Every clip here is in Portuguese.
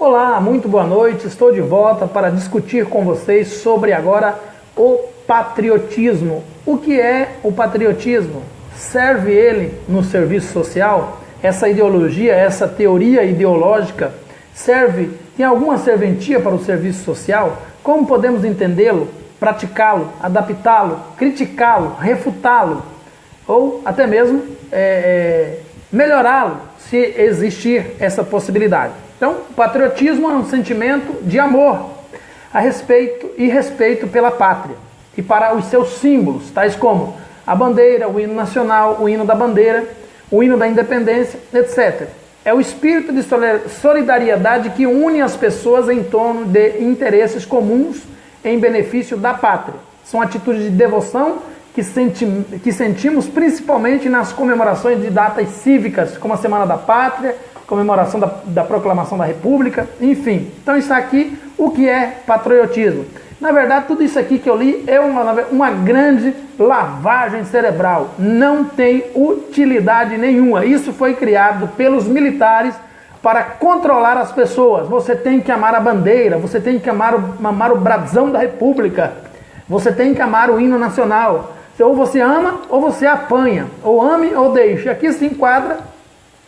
Olá, muito boa noite, estou de volta para discutir com vocês sobre agora o patriotismo. O que é o patriotismo? Serve ele no serviço social? Essa ideologia, essa teoria ideológica tem alguma serventia para o serviço social? Como podemos entendê-lo, praticá-lo, adaptá-lo, criticá-lo, refutá-lo ou até mesmo melhorá-lo, se existir essa possibilidade? Então, o patriotismo é um sentimento de amor a respeito pela pátria e para os seus símbolos, tais como a bandeira, o hino nacional, o hino da bandeira, o hino da independência, etc. É o espírito de solidariedade que une as pessoas em torno de interesses comuns em benefício da pátria. São atitudes de devoção que sentimos principalmente nas comemorações de datas cívicas, como a Semana da Pátria, comemoração da Proclamação da República, enfim. Então está aqui o que é patriotismo. Na verdade, tudo isso aqui que eu li é uma grande lavagem cerebral. Não tem utilidade nenhuma. Isso foi criado pelos militares para controlar as pessoas. Você tem que amar a bandeira, você tem que amar o brasão da República, você tem que amar o hino nacional. Ou você ama ou você apanha, ou ame ou deixe. Aqui se enquadra,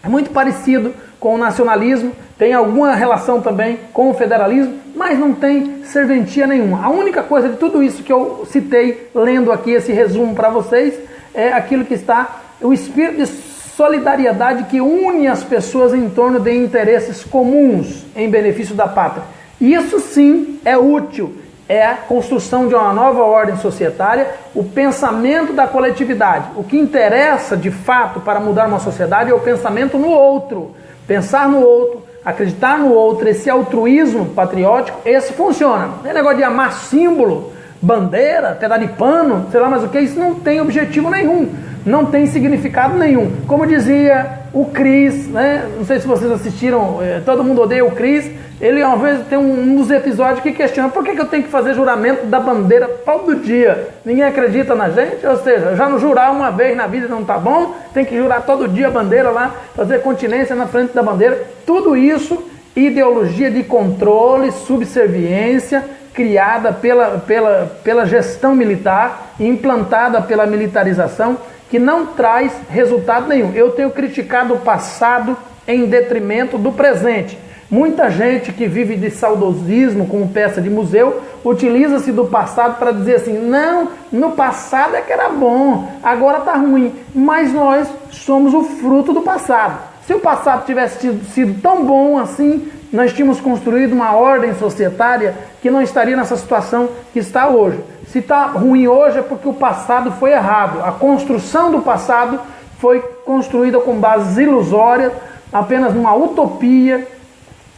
é muito parecido com o nacionalismo, tem alguma relação também com o federalismo, mas não tem serventia nenhuma. A única coisa de tudo isso que eu citei, lendo aqui esse resumo para vocês, é aquilo que está, o espírito de solidariedade que une as pessoas em torno de interesses comuns em benefício da pátria. Isso sim é útil, é a construção de uma nova ordem societária, o pensamento da coletividade. O que interessa de fato para mudar uma sociedade é o pensamento no outro. Pensar no outro, acreditar no outro, esse altruísmo patriótico, esse funciona. Não é negócio de amar símbolo, bandeira, pedaço de pano, sei lá mais o que, isso não tem objetivo nenhum, não tem significado nenhum. Como dizia o Chris, né? Não sei se vocês assistiram, Todo Mundo Odeia o Chris, ele uma vez tem um dos episódios que questiona por que eu tenho que fazer juramento da bandeira todo dia? Ninguém acredita na gente, ou seja, já não jurar uma vez na vida não tá bom, tem que jurar todo dia a bandeira lá, fazer continência na frente da bandeira. Tudo isso, ideologia de controle, subserviência, criada pela gestão militar, implantada pela militarização, que não traz resultado nenhum. Eu tenho criticado o passado em detrimento do presente. Muita gente que vive de saudosismo como peça de museu, utiliza-se do passado para dizer assim, não, no passado é que era bom, agora está ruim, mas nós somos o fruto do passado. Se o passado tivesse sido tão bom assim, nós tínhamos construído uma ordem societária que não estaria nessa situação que está hoje. Se está ruim hoje é porque o passado foi errado. A construção do passado foi construída com bases ilusórias, apenas numa utopia,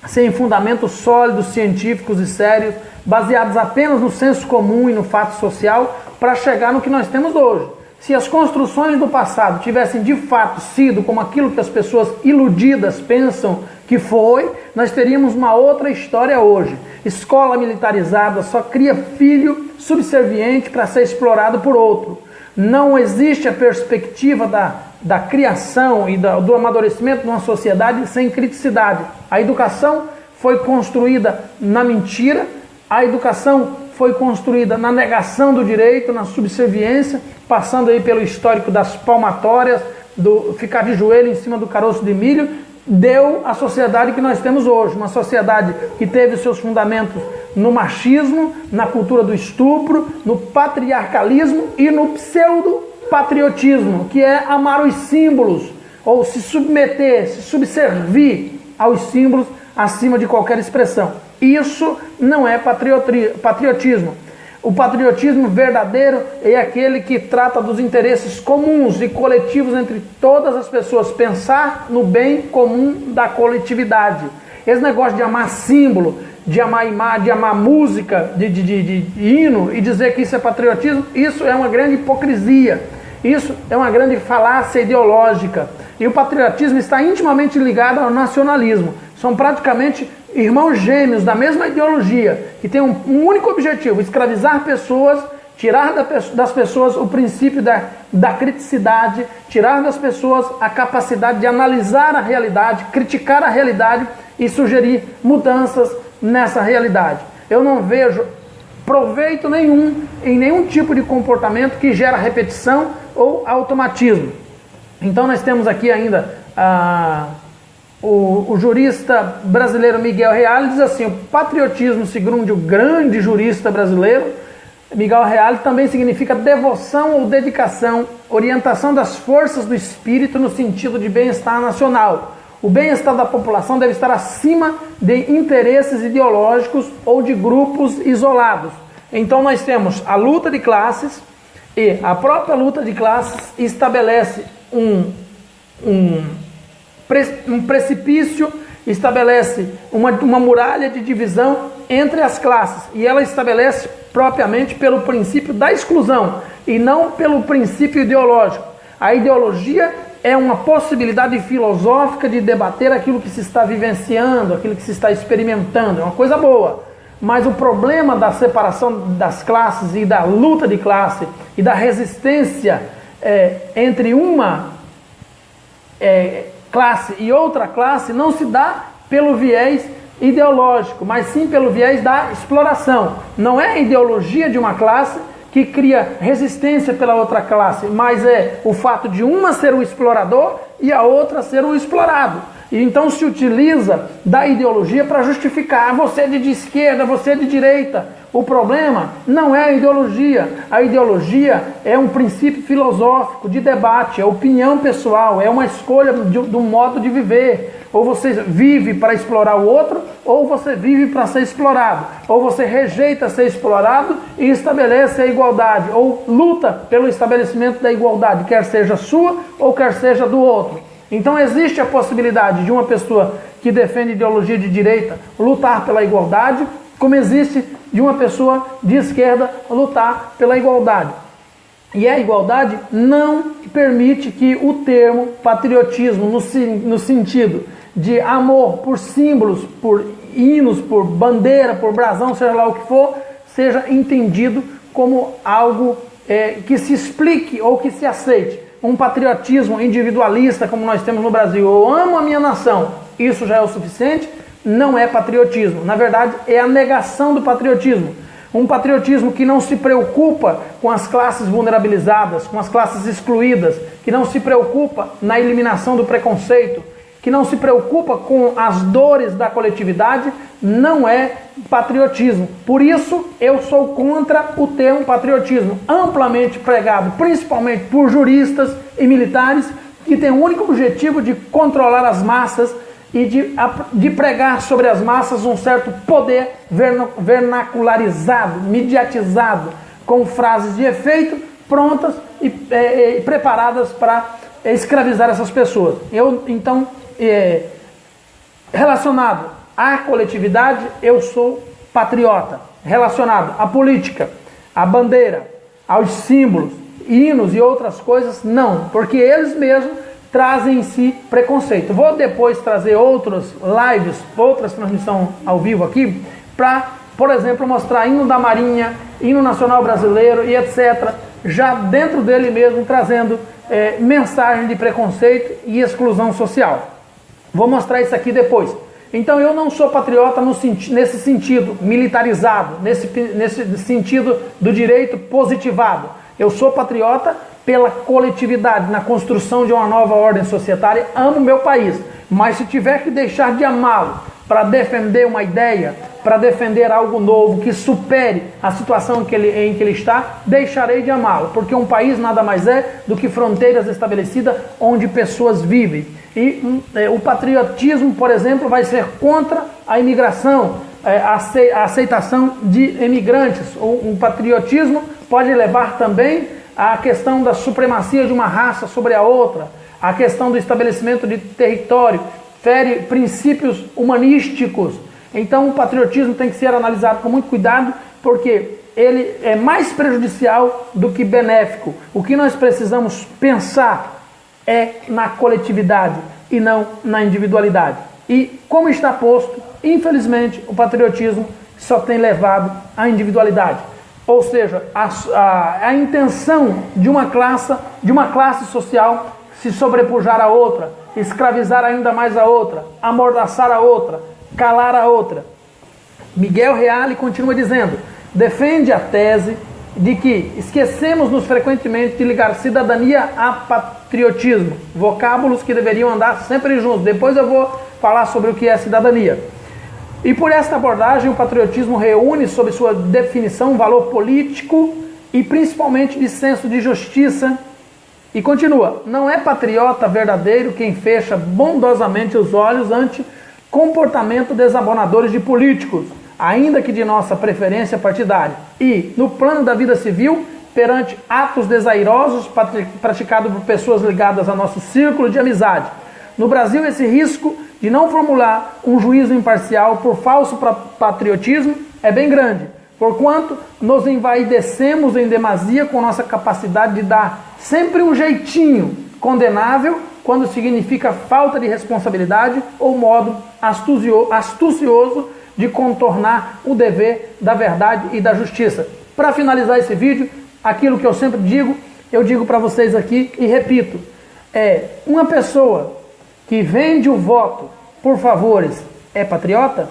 sem fundamentos sólidos, científicos e sérios, baseados apenas no senso comum e no fato social, para chegar no que nós temos hoje. Se as construções do passado tivessem de fato sido como aquilo que as pessoas iludidas pensam que foi, nós teríamos uma outra história hoje. Escola militarizada só cria filho subserviente para ser explorado por outro. Não existe a perspectiva da criação e do amadurecimento de uma sociedade sem criticidade. A educação foi construída na mentira, a educação foi construída na negação do direito, na subserviência, passando aí pelo histórico das palmatórias, do ficar de joelho em cima do caroço de milho, deu a sociedade que nós temos hoje. Uma sociedade que teve seus fundamentos no machismo, na cultura do estupro, no patriarcalismo e no pseudo-patriotismo, que é amar os símbolos, ou se submeter, se subservir aos símbolos acima de qualquer expressão. Isso não é patriotismo. O patriotismo verdadeiro é aquele que trata dos interesses comuns e coletivos entre todas as pessoas, pensar no bem comum da coletividade. Esse negócio de amar símbolo, de amar imagem, de amar música, de hino e dizer que isso é patriotismo, isso é uma grande hipocrisia. Isso é uma grande falácia ideológica. E o patriotismo está intimamente ligado ao nacionalismo. São praticamente irmãos gêmeos da mesma ideologia, que tem um único objetivo: escravizar pessoas tirar das pessoas o princípio da criticidade, tirar das pessoas a capacidade de analisar a realidade, criticar a realidade e sugerir mudanças nessa realidade. Eu não vejo proveito nenhum em nenhum tipo de comportamento que gera repetição ou automatismo. Então nós temos aqui ainda o jurista brasileiro Miguel Reale diz assim: o patriotismo, segundo o grande jurista brasileiro Miguel Reale, também significa devoção ou dedicação, orientação das forças do espírito no sentido de bem-estar nacional. O bem-estar da população deve estar acima de interesses ideológicos ou de grupos isolados. Então nós temos a luta de classes, e a própria luta de classes estabelece um precipício, estabelece uma muralha de divisão entre as classes, e ela estabelece propriamente pelo princípio da exclusão e não pelo princípio ideológico. A ideologia é uma possibilidade filosófica de debater aquilo que se está vivenciando, aquilo que se está experimentando, é uma coisa boa. Mas o problema da separação das classes e da luta de classe e da resistência entre uma classe e outra classe não se dá pelo viés ideológico, mas sim pelo viés da exploração. Não é a ideologia de uma classe que cria resistência pela outra classe, mas é o fato de uma ser o explorador e a outra ser o explorado. E então se utiliza da ideologia para justificar: você é de esquerda, você é de direita. O problema não é a ideologia. A ideologia é um princípio filosófico de debate, é opinião pessoal, é uma escolha do modo de viver. Ou você vive para explorar o outro, ou você vive para ser explorado. Ou você rejeita ser explorado e estabelece a igualdade, ou luta pelo estabelecimento da igualdade, quer seja sua ou quer seja do outro. Então existe a possibilidade de uma pessoa que defende ideologia de direita lutar pela igualdade, como existe de uma pessoa de esquerda lutar pela igualdade. E a igualdade não permite que o termo patriotismo, no sentido de amor por símbolos, por hinos, por bandeira, por brasão, seja lá o que for, seja entendido como algo que se explique ou que se aceite. Um patriotismo individualista, como nós temos no Brasil: eu amo a minha nação, isso já é o suficiente, não é patriotismo. Na verdade, é a negação do patriotismo. Um patriotismo que não se preocupa com as classes vulnerabilizadas, com as classes excluídas, que não se preocupa na eliminação do preconceito, que não se preocupa com as dores da coletividade, não é patriotismo. Por isso, eu sou contra o termo patriotismo, amplamente pregado, principalmente por juristas e militares, que tem o único objetivo de controlar as massas e de pregar sobre as massas um certo poder vernacularizado, mediatizado, com frases de efeito prontas e preparadas para escravizar essas pessoas. Então, relacionado à coletividade, eu sou patriota. Relacionado à política, à bandeira, aos símbolos, hinos e outras coisas, não, porque eles mesmos trazem em si preconceito. Vou depois trazer outras lives, outras transmissões ao vivo aqui, para, por exemplo, mostrar hino da Marinha, hino nacional brasileiro e etc., já dentro dele mesmo trazendo mensagem de preconceito e exclusão social. Vou mostrar isso aqui depois. Então eu não sou patriota nesse sentido militarizado, nesse sentido do direito positivado. Eu sou patriota pela coletividade, na construção de uma nova ordem societária. Amo meu país, mas se tiver que deixar de amá-lo para defender uma ideia, para defender algo novo que supere a situação em que ele está, deixarei de amá-lo, porque um país nada mais é do que fronteiras estabelecidas onde pessoas vivem. E o patriotismo, por exemplo, vai ser contra a imigração, a aceitação de imigrantes. Um patriotismo pode levar também à questão da supremacia de uma raça sobre a outra, a questão do estabelecimento de território, fere princípios humanísticos. Então o patriotismo tem que ser analisado com muito cuidado, porque ele é mais prejudicial do que benéfico. O que nós precisamos pensar é na coletividade e não na individualidade. E como está posto, infelizmente, o patriotismo só tem levado à individualidade. ou seja, a intenção de uma classe social se sobrepujar a outra, escravizar ainda mais a outra, amordaçar a outra, calar a outra. Miguel Reale continua dizendo, defende a tese de que esquecemos-nos frequentemente de ligar cidadania a patriotismo, vocábulos que deveriam andar sempre juntos. Depois eu vou falar sobre o que é cidadania. E por esta abordagem, o patriotismo reúne, sob sua definição, um valor político e principalmente de senso de justiça. E continua, não é patriota verdadeiro quem fecha bondosamente os olhos ante comportamento desabonadores de políticos, ainda que de nossa preferência partidária, e, no plano da vida civil, perante atos desairosos praticados por pessoas ligadas ao nosso círculo de amizade. No Brasil, esse risco de não formular um juízo imparcial por falso patriotismo é bem grande, porquanto nos envaidecemos em demasia com nossa capacidade de dar sempre um jeitinho condenável quando significa falta de responsabilidade ou modo astucioso de contornar o dever da verdade e da justiça. Para finalizar esse vídeo, aquilo que eu sempre digo, eu digo para vocês aqui e repito, uma pessoa que vende o voto por favores é patriota?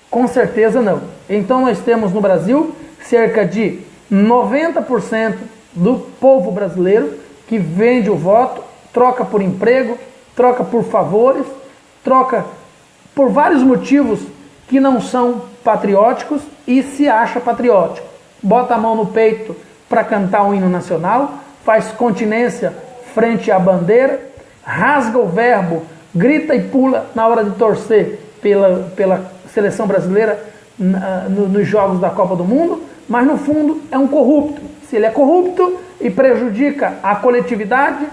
Com certeza não. Então nós temos no Brasil cerca de 90% do povo brasileiro que vende o voto, troca por emprego, troca por favores, troca por vários motivos que não são patrióticos e se acha patriótico. Bota a mão no peito para cantar um hino nacional, faz continência frente à bandeira, rasga o verbo, grita e pula na hora de torcer pela seleção brasileira nos jogos da Copa do Mundo, mas no fundo é um corrupto. Se ele é corrupto e prejudica a coletividade,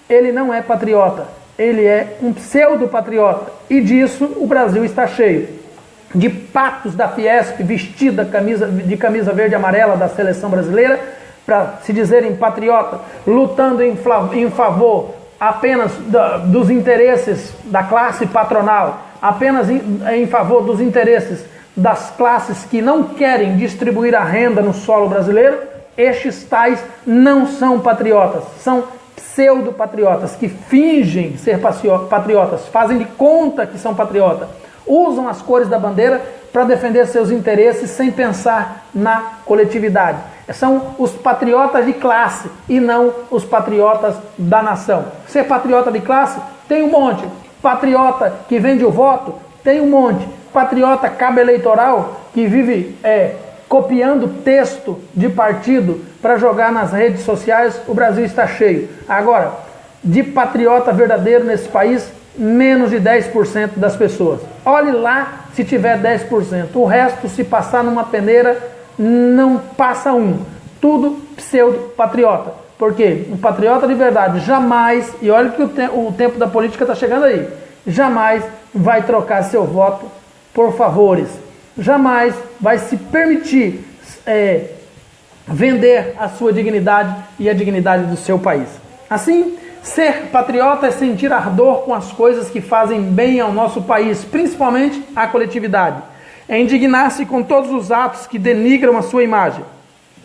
ele não é patriota. Ele é um pseudo-patriota. E disso o Brasil está cheio. De patos da Fiesp vestida de camisa verde e amarela da seleção brasileira, para se dizerem patriota, lutando em favor apenas dos interesses da classe patronal, apenas em favor dos interesses das classes que não querem distribuir a renda no solo brasileiro. Estes tais não são patriotas, são pseudo-patriotas que fingem ser patriotas, fazem de conta que são patriotas, usam as cores da bandeira para defender seus interesses sem pensar na coletividade. São os patriotas de classe e não os patriotas da nação. Ser patriota de classe tem um monte. Patriota que vende o voto tem um monte. Patriota cabo eleitoral que vive copiando texto de partido para jogar nas redes sociais, o Brasil está cheio. Agora, de patriota verdadeiro nesse país, menos de 10% das pessoas. Olhe lá se tiver 10%. O resto, se passar numa peneira, não passa um. Tudo pseudo-patriota. Porque um patriota de verdade jamais, e olha que o tempo da política está chegando aí, jamais vai trocar seu voto por favores. Jamais vai se permitir vender a sua dignidade e a dignidade do seu país. Assim, ser patriota é sentir ardor com as coisas que fazem bem ao nosso país, principalmente à coletividade. É indignar-se com todos os atos que denigram a sua imagem.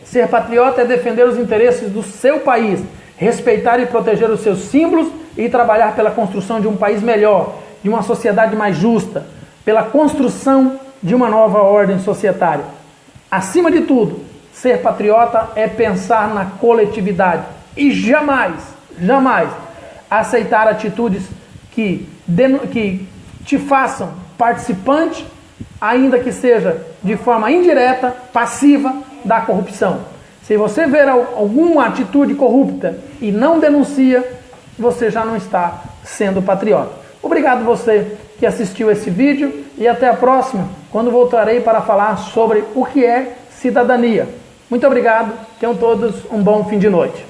Ser patriota é defender os interesses do seu país, respeitar e proteger os seus símbolos e trabalhar pela construção de um país melhor, de uma sociedade mais justa, pela construção de uma nova ordem societária. Acima de tudo, ser patriota é pensar na coletividade e jamais aceitar atitudes que te façam participante, ainda que seja de forma indireta, passiva, da corrupção. Se você ver alguma atitude corrupta e não denuncia, você já não está sendo patriota. Obrigado você que assistiu esse vídeo e até a próxima, quando voltarei para falar sobre o que é cidadania. Muito obrigado, tenham todos um bom fim de noite.